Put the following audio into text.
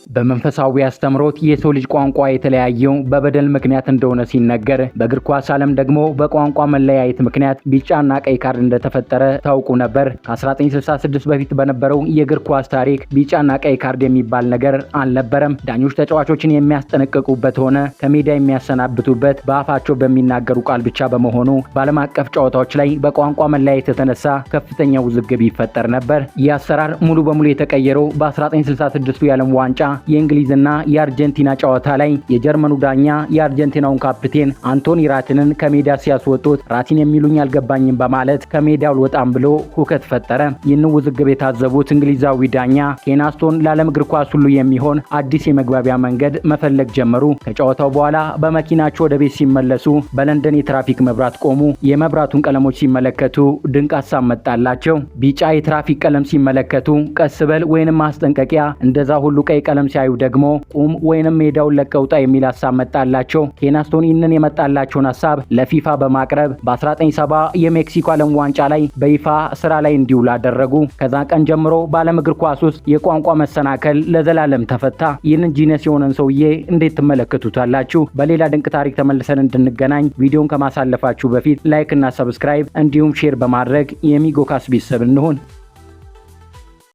በመንፈሳዊ አስተምሮት የሰው ልጅ ቋንቋ የተለያየው በበደል ምክንያት እንደሆነ ሲነገር በእግር ኳስ ዓለም ደግሞ በቋንቋ መለያየት ምክንያት ቢጫና ቀይ ካርድ እንደተፈጠረ ታውቁ ነበር። ከ1966 በፊት በነበረው የእግር ኳስ ታሪክ ቢጫና ቀይ ካርድ የሚባል ነገር አልነበረም። ዳኞች ተጫዋቾችን የሚያስጠነቅቁበት ሆነ ከሜዳ የሚያሰናብቱበት በአፋቸው በሚናገሩ ቃል ብቻ በመሆኑ በዓለም አቀፍ ጨዋታዎች ላይ በቋንቋ መለያየት የተነሳ ከፍተኛ ውዝግብ ይፈጠር ነበር። ይህ አሰራር ሙሉ በሙሉ የተቀየረው በ1966 የዓለም ዋንጫ የእንግሊዝና የአርጀንቲና ጨዋታ ላይ የጀርመኑ ዳኛ የአርጀንቲናውን ካፕቴን አንቶኒ ራቲንን ከሜዳ ሲያስወጡት ራቲን የሚሉኝ አልገባኝም በማለት ከሜዳው አልወጣም ብሎ ሁከት ፈጠረ። ይህን ውዝግብ የታዘቡት እንግሊዛዊ ዳኛ ኬን አስቶን ለዓለም እግር ኳስ ሁሉ የሚሆን አዲስ የመግባቢያ መንገድ መፈለግ ጀመሩ። ከጨዋታው በኋላ በመኪናቸው ወደ ቤት ሲመለሱ በለንደን የትራፊክ መብራት ቆሙ። የመብራቱን ቀለሞች ሲመለከቱ ድንቅ ሀሳብ መጣላቸው። ቢጫ የትራፊክ ቀለም ሲመለከቱ ቀስ በል ወይንም ማስጠንቀቂያ፣ እንደዛ ሁሉ ቀይ ቀለም ሲያዩ ደግሞ ቁም ወይንም ሜዳውን ለቀውጣ የሚል ሀሳብ መጣላቸው። ኬን አስቶን ይህንን የመጣላቸውን ሀሳብ ለፊፋ በማቅረብ በ1970 የሜክሲኮ ዓለም ዋንጫ ላይ በይፋ ስራ ላይ እንዲውል አደረጉ። ከዛ ቀን ጀምሮ በዓለም እግር ኳስ ውስጥ የቋንቋ መሰናከል ለዘላለም ተፈታ። ይህንን ጂነስ የሆነን ሰውዬ እንዴት ትመለከቱታላችሁ? በሌላ ድንቅ ታሪክ ተመልሰን እንድንገናኝ ቪዲዮን ከማሳለፋችሁ በፊት ላይክ እና ሰብስክራይብ እንዲሁም ሼር በማድረግ የሚጎ ካስ ቤተሰብ እንሁን።